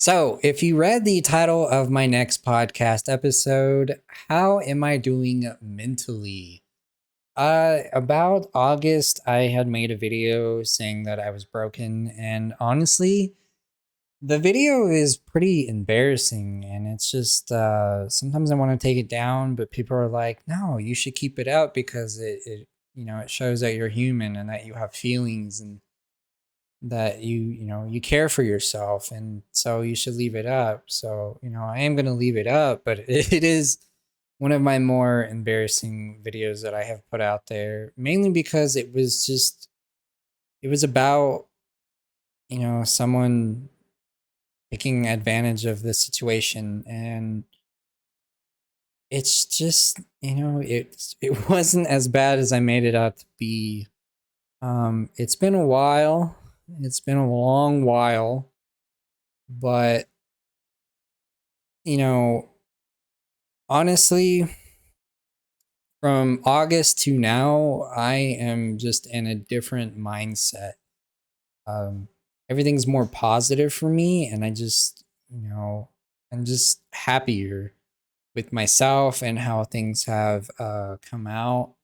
So, if you read the title of my next podcast episode, how am I doing mentally? About August, I had made a video saying that I was broken, and honestly, the video is pretty embarrassing. And it's just sometimes I want to take it down, but people are like, "No, you should keep it up because it shows that you're human and that you have feelings and that you care for yourself, and so you should leave it up." So I am going to leave it up, but it is one of my more embarrassing videos that I have put out there, mainly because it was about someone taking advantage of the situation. And it's just it wasn't as bad as I made it out to be. It's been a while. It's been a long while, but you know, honestly, from August to now, I am just in a different mindset. Um, Everything's more positive for me, and I'm just happier with myself and how things have come out.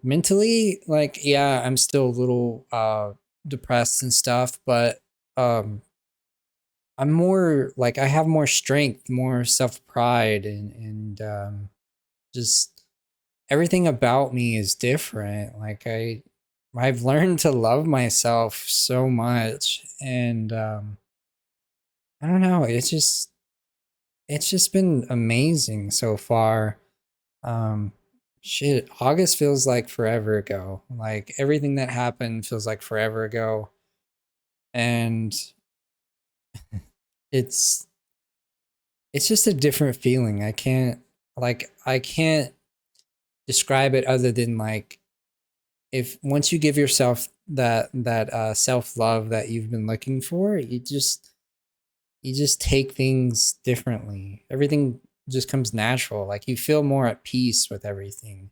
Mentally, like, yeah, I'm still a little depressed and stuff, but um, I'm more like I have more strength, more self pride, and just everything about me is different. Like I've learned to love myself so much, and I don't know. It's just been amazing so far. Um, Shit, August feels like forever ago. Like everything that happened feels like forever ago, and it's it's just a different feeling. I can't describe it other than like, if once you give yourself that self-love that you've been looking for, you just take things differently. Everything just comes natural. Like you feel more at peace with everything.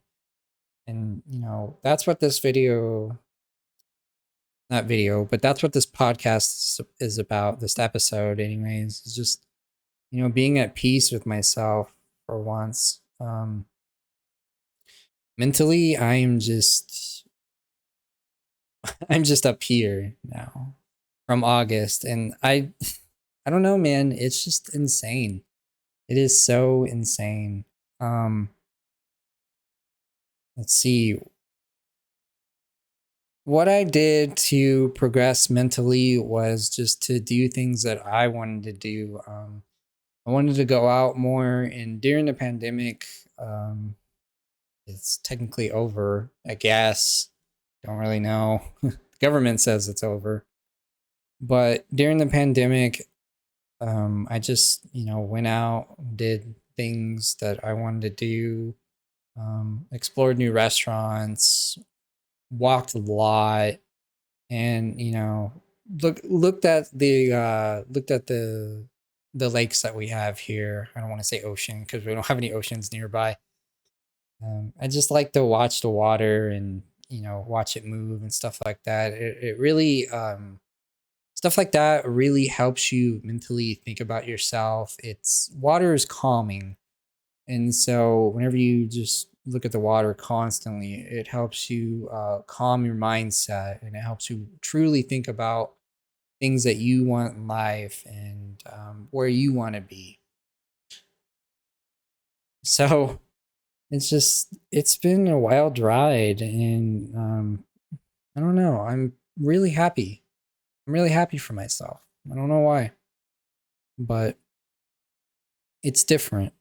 And that's what this video not video, but that's what this podcast is about, this episode anyways. Is just being at peace with myself for once. Mentally, I'm just up here now from August, and I don't know, man. It's just insane. It is so insane. Um, let's see. What I did to progress mentally was just to do things that I wanted to do. I wanted to go out more, and during the pandemic, um, it's technically over, I guess. Don't really know. The government says it's over. But during the pandemic, I just, went out, did things that I wanted to do, explored new restaurants, walked a lot, and looked at the lakes that we have here. I don't want to say ocean because we don't have any oceans nearby. I just like to watch the water and watch it move and stuff like that. It really stuff like that really helps you mentally think about yourself. It's water is calming. And so whenever you just look at the water constantly, it helps you calm your mindset, and it helps you truly think about things that you want in life, and where you want to be. So it's been a wild ride, and I don't know. I'm really happy. I'm really happy for myself. I don't know why, but it's different.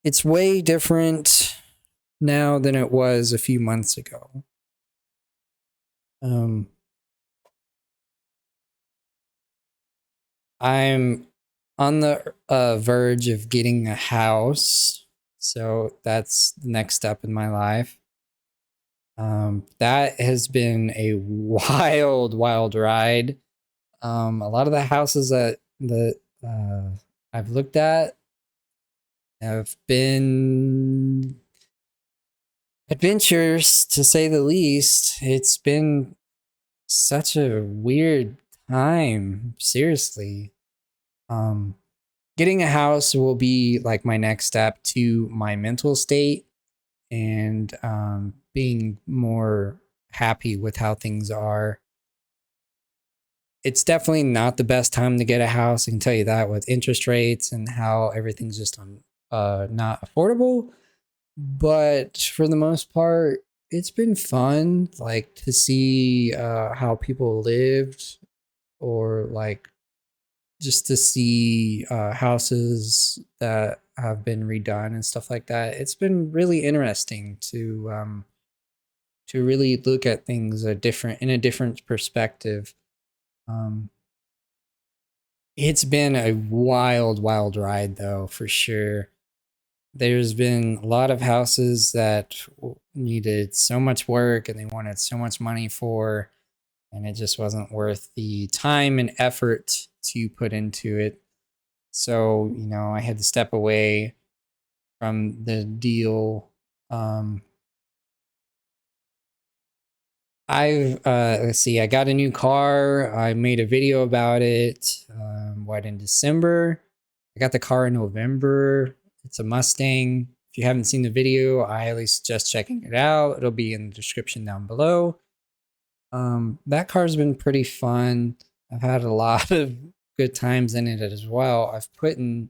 It's way different now than it was a few months ago. Um, I'm on the verge of getting a house, so that's the next step in my life. That has been a wild, wild ride. A lot of the houses that I've looked at have been adventures, to say the least. It's been such a weird time. Seriously. Um, Getting a house will be like my next step to my mental state and being more happy with how things are. It's definitely not the best time to get a house. I can tell you that with interest rates and how everything's just not affordable. But for the most part, it's been fun, like to see how people lived, or like just to see houses that have been redone and stuff like that. It's been really interesting to really look at things in a different perspective. Um, it's been a wild ride though, for sure. There's been a lot of houses that needed so much work and they wanted so much money for, and it just wasn't worth the time and effort to put into it. So, I had to step away from the deal. Um, let's see, I got a new car. I made a video about it, in December. I got the car in November. It's a Mustang. If you haven't seen the video, I highly suggest checking it out. It'll be in the description down below. That car's been pretty fun. I've had a lot of good times in it as well. Putting,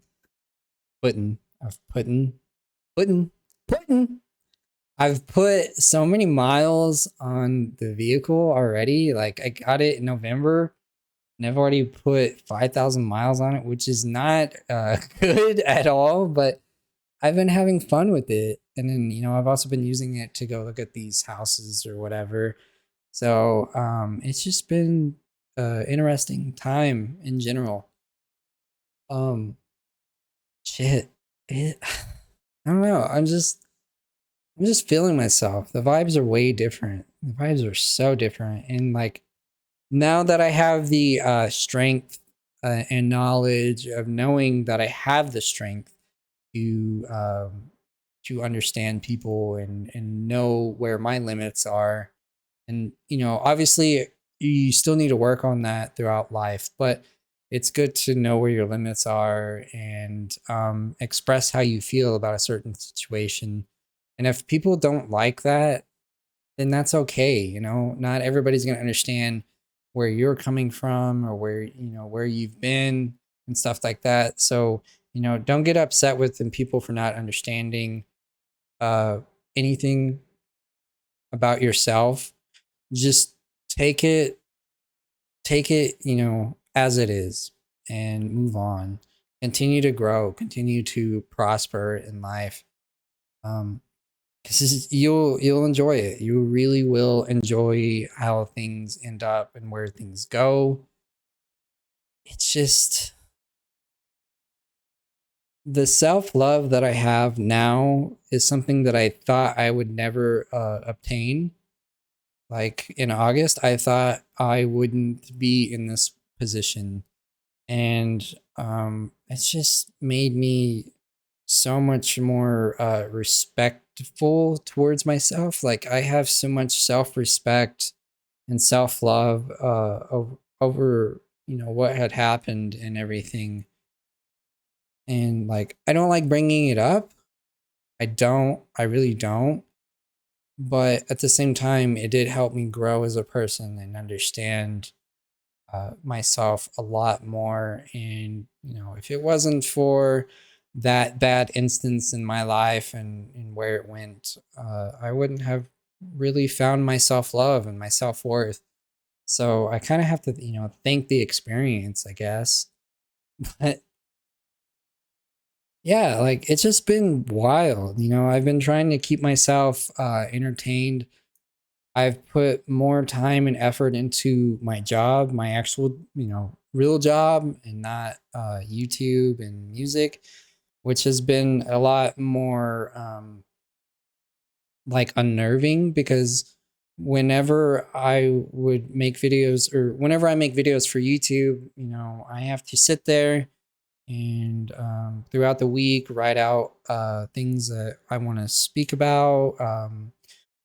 I've put so many miles on the vehicle already. Like, I got it in November and I've already put 5,000 miles on it, which is not good at all, but I've been having fun with it. And then, I've also been using it to go look at these houses or whatever. So it's just been interesting time in general. Um, shit, it, I don't know. I'm just feeling myself. The vibes are way different. The vibes are so different, and like now that I have the strength and knowledge of knowing that I have the strength to understand people and know where my limits are. And, obviously you still need to work on that throughout life, but it's good to know where your limits are and express how you feel about a certain situation. And if people don't like that, then that's okay. Not everybody's going to understand where you're coming from or where you've been and stuff like that. So, don't get upset with them people for not understanding uh, anything about yourself. Just take it as it is and move on. Continue to grow, continue to prosper in life. Because you'll enjoy it. You really will enjoy how things end up and where things go. It's just the self-love that I have now is something that I thought I would never obtain. Like in August, I thought I wouldn't be in this position. And it's just made me so much more respectful towards myself. Like, I have so much self-respect and self-love over what had happened and everything. And like, I don't like bringing it up. I really don't. But at the same time, it did help me grow as a person and understand myself a lot more. And, if it wasn't for that bad instance in my life and where it went, I wouldn't have really found my self love and my self worth. So I kind of have to, thank the experience, I guess. But yeah, like it's just been wild. I've been trying to keep myself entertained. I've put more time and effort into my job, my actual, real job, and not YouTube and music, which has been a lot more like unnerving because whenever I make videos for YouTube, I have to sit there and throughout the week write out things that I want to speak about.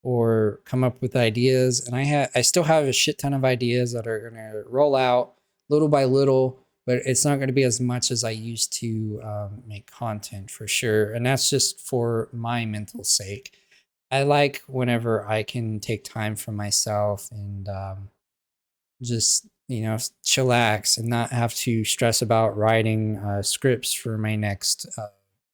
Or come up with ideas. And I still have a shit ton of ideas that are gonna roll out little by little, but it's not going to be as much as I used to make content for sure. And that's just for my mental sake. I like whenever I can take time for myself and just, chillax and not have to stress about writing scripts for my next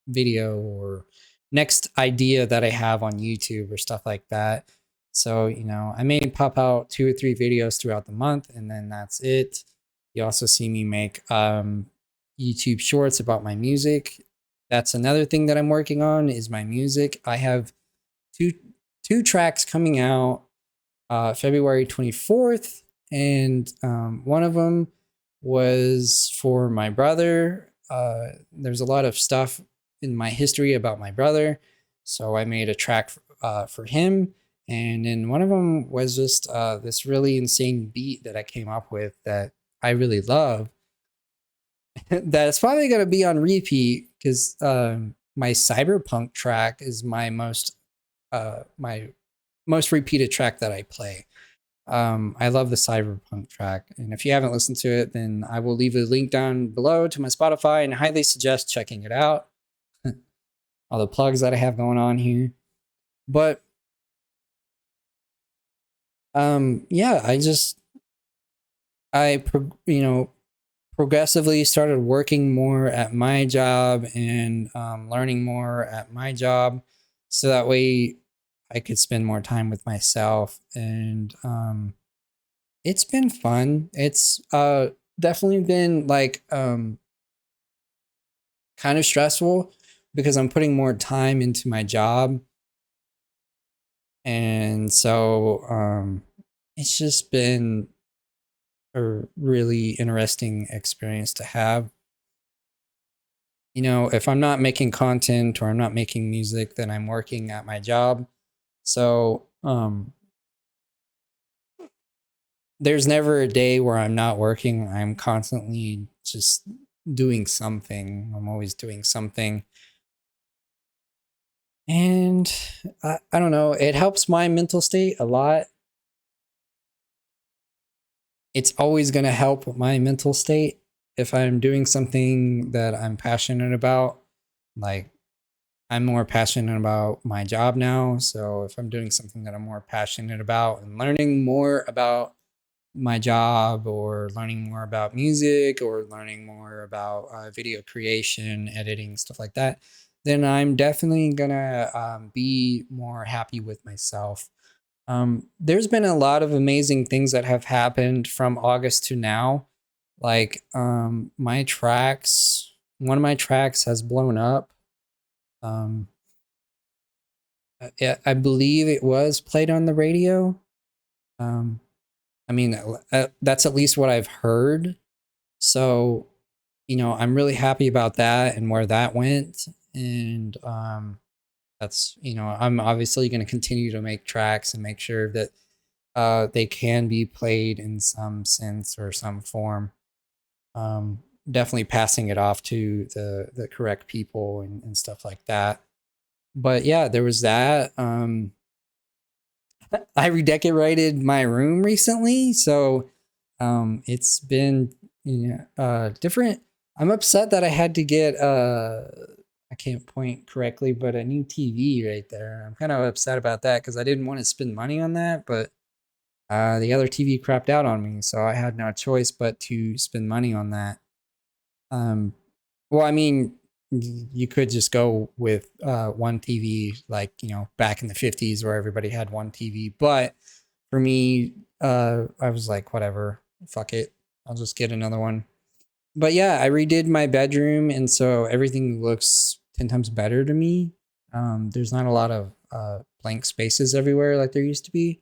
video or next idea that I have on YouTube or stuff like that. So, I may pop out 2 or 3 videos throughout the month and then that's it. You also see me make YouTube shorts about my music. That's another thing that I'm working on is my music. I have two tracks coming out February 24th, and one of them was for my brother. There's a lot of stuff in my history about my brother, so I made a track for him. And then one of them was just this really insane beat that I came up with that I really love. That's probably going to be on repeat because my cyberpunk track is my most repeated track that I play. I love the cyberpunk track, and if you haven't listened to it, then I will leave a link down below to my Spotify and highly suggest checking it out. All the plugs that I have going on here. But yeah, I progressively started working more at my job and learning more at my job, so that way I could spend more time with myself. And it's been fun. It's definitely been like kind of stressful because I'm putting more time into my job. And so it's just been a really interesting experience to have. If I'm not making content or I'm not making music, then I'm working at my job. So there's never a day where I'm not working. I'm constantly just doing something. I'm always doing something. And I don't know, it helps my mental state a lot. It's always going to help my mental state if I'm doing something that I'm passionate about. Like, I'm more passionate about my job now. So if I'm doing something that I'm more passionate about and learning more about my job or learning more about music or learning more about video creation, editing, stuff like that, then I'm definitely gonna be more happy with myself. There's been a lot of amazing things that have happened from August to now. Like my tracks, one of my tracks has blown up. Um, I believe it was played on the radio. Um, I mean, that's at least what I've heard. So, I'm really happy about that and where that went. And that's, I'm obviously going to continue to make tracks and make sure that they can be played in some sense or some form. Definitely passing it off to the correct people and stuff like that. But yeah, there was that. I redecorated my room recently, so it's been different. I'm upset that I had to get I can't point correctly, but a new TV right there. I'm kind of upset about that because I didn't want to spend money on that, but the other TV crapped out on me, so I had no choice but to spend money on that. Um, well, I mean, you could just go with one TV, like back in the 50s where everybody had one TV. But for me, I was like, whatever, fuck it, I'll just get another one. But yeah, I redid my bedroom, and so everything looks 10 times better to me. There's not a lot of blank spaces everywhere like there used to be.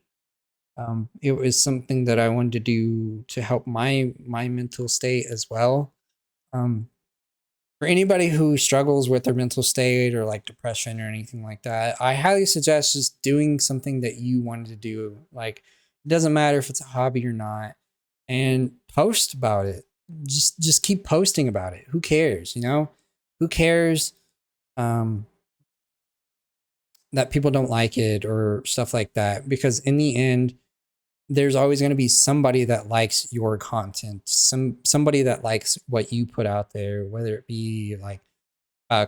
It was something that I wanted to do to help my mental state as well. Um, for anybody who struggles with their mental state or like depression or anything like that, I highly suggest just doing something that you wanted to do. Like, it doesn't matter if it's a hobby or not, and post about it. Just keep posting about it. Who cares? Who cares um, that people don't like it or stuff like that? Because in the end, there's always going to be somebody that likes your content, somebody that likes what you put out there, whether it be like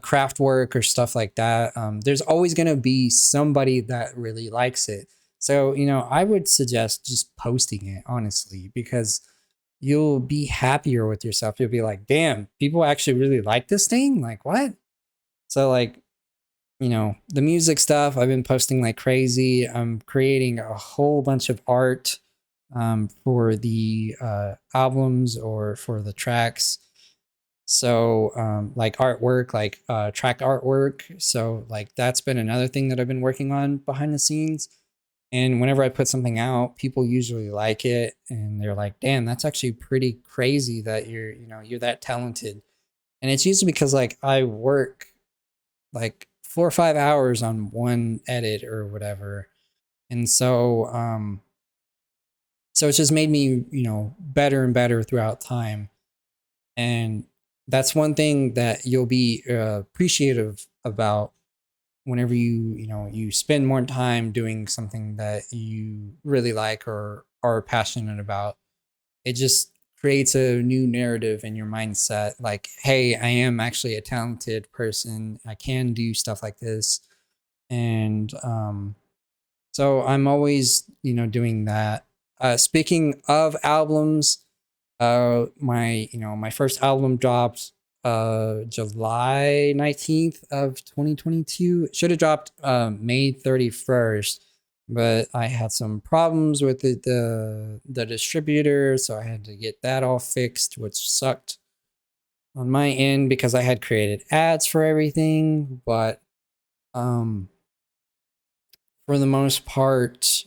craft work or stuff like that. There's always going to be somebody that really likes it. So, I would suggest just posting it, honestly, because you'll be happier with yourself. You'll be like, damn, people actually really like this thing. Like, what? So, like, the music stuff, I've been posting like crazy. I'm creating a whole bunch of art for the albums or for the tracks. So, like artwork, like track artwork. So, like, that's been another thing that I've been working on behind the scenes. And whenever I put something out, people usually like it and they're like, damn, that's actually pretty crazy that you're that talented. And it's usually because like I work like 4 or 5 hours on one edit or whatever. And so it's just made me, better and better throughout time. And that's one thing that you'll be appreciative about whenever you spend more time doing something that you really like or are passionate about. It just creates a new narrative in your mindset, like, hey, I am actually a talented person, I can do stuff like this. And so I'm always doing that. Speaking of albums, my first album dropped July 19th of 2022. It should have dropped May 31st, but I had some problems with the distributor, so I had to get that all fixed, which sucked on my end because I had created ads for everything. But um for the most part,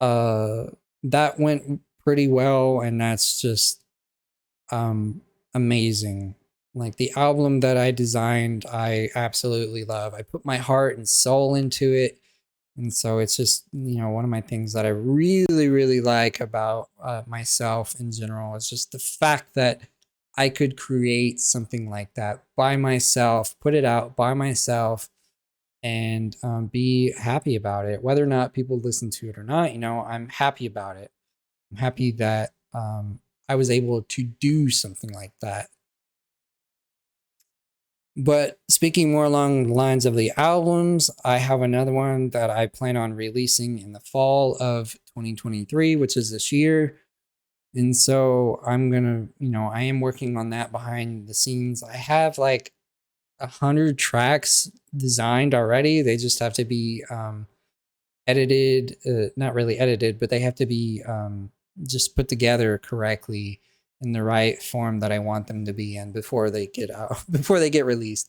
uh that went pretty well, and that's just um amazing. Like, the album that I designed, I absolutely love. I put my heart and soul into it. And so it's just, one of my things that I really, really like about myself in general is just the fact that I could create something like that by myself, put it out by myself, and be happy about it. Whether or not people listen to it or not, I'm happy about it. I'm happy that I was able to do something like that. But speaking more along the lines of the albums, I have another one that I plan on releasing in the fall of 2023, which is this year. And so I'm gonna, I am working on that behind the scenes. I have like 100 tracks designed already. They just have to be edited, not really edited, but they have to be just put together correctly in the right form that I want them to be in before they get out, before they get released.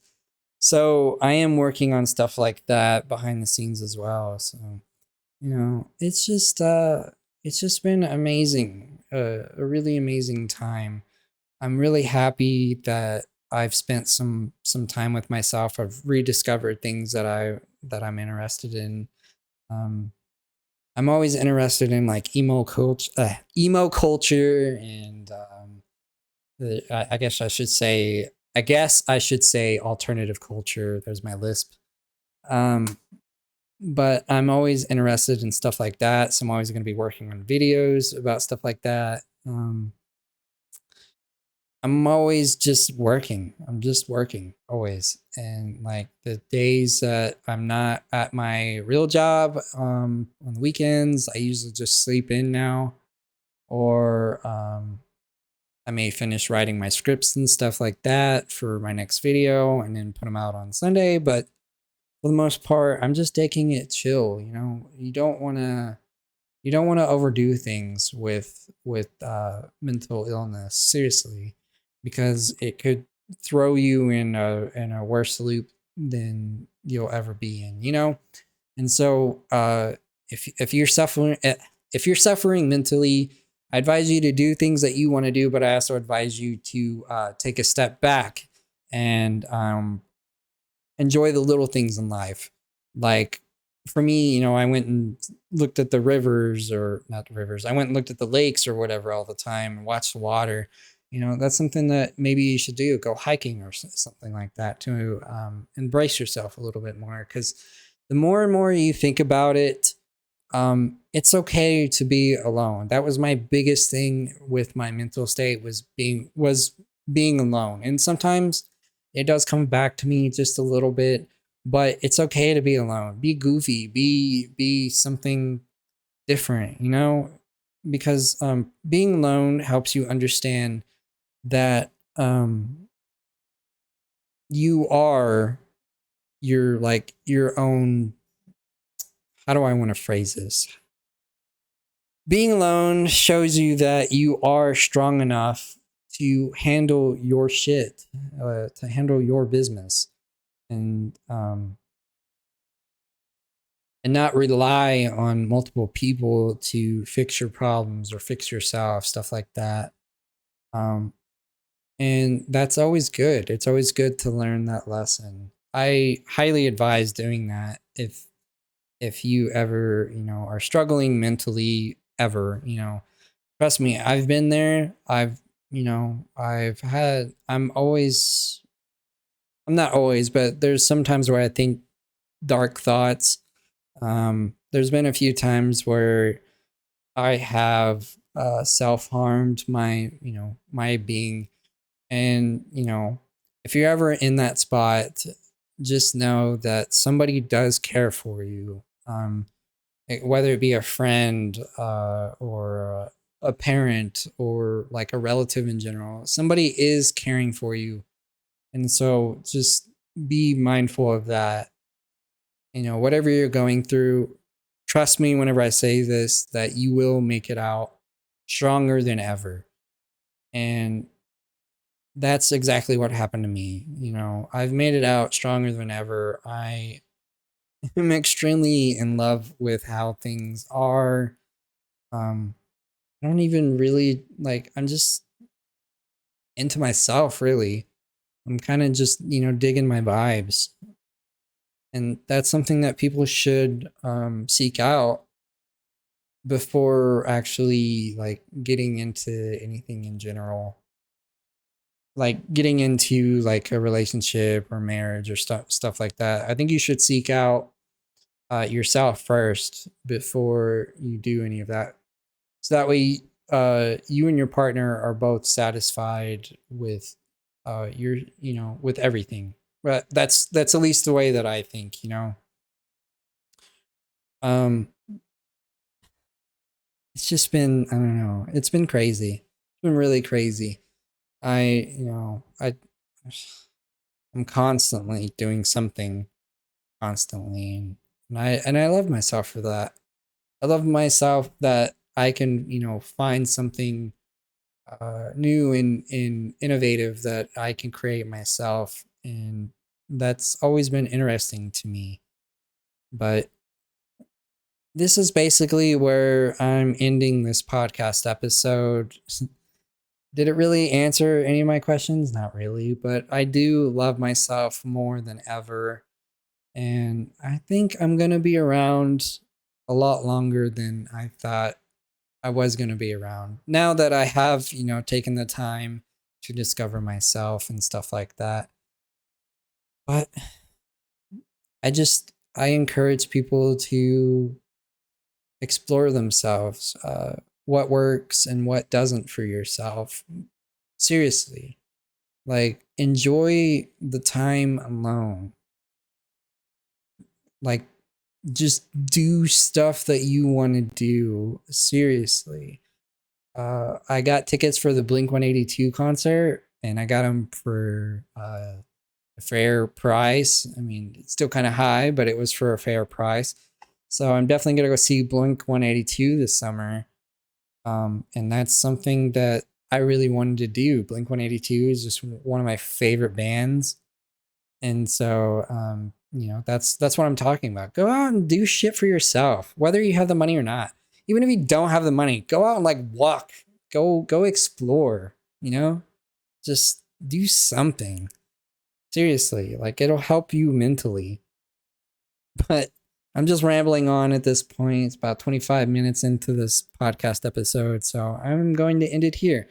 So I am working on stuff like that behind the scenes as well. So, it's just been amazing, a really amazing time. I'm really happy that I've spent some time with myself. I've rediscovered things that I'm interested in. Um, I'm always interested in like emo culture, and I guess I should say alternative culture. There's my lisp. Um, but I'm always interested in stuff like that. So I'm always going to be working on videos about stuff like that. I'm always just working. I'm just working always. And like the days that I'm not at my real job, on the weekends, I usually just sleep in now, or I may finish writing my scripts and stuff like that for my next video and then put them out on Sunday. But for the most part, I'm just taking it chill. You don't want to overdo things with mental illness, seriously, because it could throw you in a worse loop than you'll ever be in. And so if you're suffering mentally, I advise you to do things that you want to do, but I also advise you to take a step back and enjoy the little things in life. Like, for me, I went and looked at the rivers, or not the rivers. I went and looked at the lakes or whatever all the time and watched the water. That's something that maybe you should do. Go hiking or something like that to embrace yourself a little bit more. Because the more and more you think about it, it's okay to be alone. That was my biggest thing with my mental state, was being alone. And sometimes it does come back to me just a little bit, but it's okay to be alone. Be goofy, be something different, because being alone helps you understand that you are your own. How do I want to phrase this? Being alone shows you that you are strong enough to handle your shit, to handle your business, and um, and not rely on multiple people to fix your problems or fix yourself, stuff like that. Um, and that's always good. It's always good to learn that lesson. I highly advise doing that if you ever, are struggling mentally ever, trust me, I've been there. I'm not always, but there's sometimes where I think dark thoughts. There's been a few times where I have self-harmed my being. And, if you're ever in that spot, just know that somebody does care for you. Whether it be a friend, or a parent, or like a relative in general, somebody is caring for you. And so just be mindful of that. Whatever you're going through, trust me whenever I say this, that you will make it out stronger than ever. And that's exactly what happened to me. I've made it out stronger than ever. I am extremely in love with how things are. I don't even really like, I'm just into myself, really. I'm kind of just, digging my vibes. And that's something that people should seek out before actually like getting into anything in general, like getting into like a relationship or marriage or stuff like that. I think you should seek out yourself first before you do any of that. So that way, you and your partner are both satisfied with with everything. But that's at least the way that I think. Um, it's just been, I don't know, it's been crazy. It's been really crazy. I'm constantly doing something constantly, and I love myself for that. I love myself that I can, find something new and innovative that I can create myself. And that's always been interesting to me. But this is basically where I'm ending this podcast episode. Did it really answer any of my questions? Not really, but I do love myself more than ever. And I think I'm going to be around a lot longer than I thought I was going to be around. Now that I have, taken the time to discover myself and stuff like that. But I encourage people to explore themselves, what works and what doesn't for yourself. Seriously, like enjoy the time alone. Like just do stuff that you want to do. Seriously. I got tickets for the Blink 182 concert, and I got them for a fair price. I mean, it's still kind of high, but it was for a fair price. So I'm definitely gonna go see Blink 182 this summer. And that's something that I really wanted to do. Blink 182 is just one of my favorite bands, and so that's what I'm talking about. Go out and do shit for yourself, whether you have the money or not. Even if you don't have the money, go out and like walk, go explore. Just do something. Seriously, like it'll help you mentally. But I'm just rambling on at this point. It's about 25 minutes into this podcast episode, so I'm going to end it here.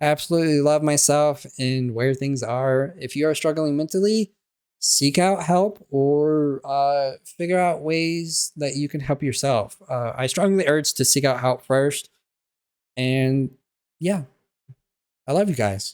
I absolutely love myself and where things are. If you are struggling mentally, seek out help or figure out ways that you can help yourself. I strongly urge to seek out help first. And yeah, I love you guys.